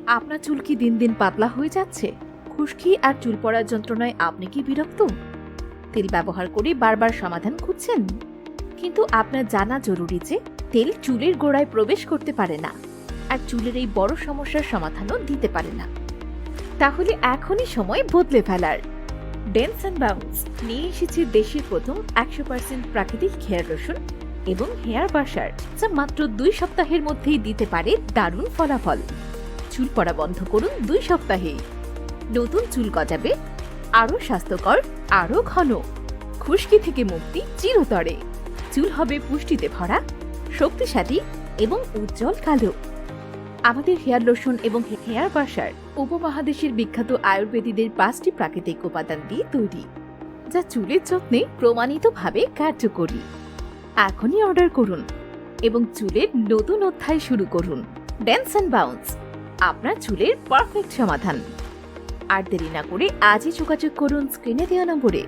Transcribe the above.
আপনার চুল কি দিন দিন পাতলা হয়ে যাচ্ছে? খুশকি আর চুল পড়ার যন্ত্রণায় আপনি কি বিরক্ত? তেল ব্যবহার করে বারবার সমাধান খুঁজছেন, কিন্তু আপনার জানা জরুরি যে তেল চুলের গোড়ায় প্রবেশ করতে পারে না, আর চুলের এই বড় সমস্যার সমাধানও দিতে পারে না। তাহলে এখনই সময় বদলে ফেলার। ডেন্স অ্যান্ড বাউন্স নিয়ে এসেছে দেশের প্রথম 100% প্রাকৃতিক হেয়ার লোশন এবং হেয়ার ওয়াশার, যা মাত্র 2 সপ্তাহের মধ্যেই দিতে পারে দারুণ ফলাফল। চুল পড়া বন্ধ করুন 2 সপ্তাহেই। নতুন চুল গজাবে, আরো স্বাস্থ্যকর, আরো ঘন। খুশকি থেকে মুক্তি চিরতরে। চুল হবে পুষ্টিতে ভরা, শক্তিশালী এবং উজ্জ্বল কালো। আমাদের হেয়ার লোশন এবং হেয়ার ওয়াশার উপমহাদেশের বিখ্যাত আয়ুর্বেদীদের 5টি প্রাকৃতিক উপাদান দিয়ে তৈরি, যা চুলের যত্নে প্রমাণিতভাবে কার্যকরী। এখনই অর্ডার করুন এবং চুলের নতুন অধ্যায় শুরু করুন। ড্যান্স অ্যান্ড বাউন্স, আপনার চুলের পারফেক্ট সমাধান। আর দেরি না করে আজই যোগাযোগ করুন স্ক্রিনে দেওয়া নম্বরে।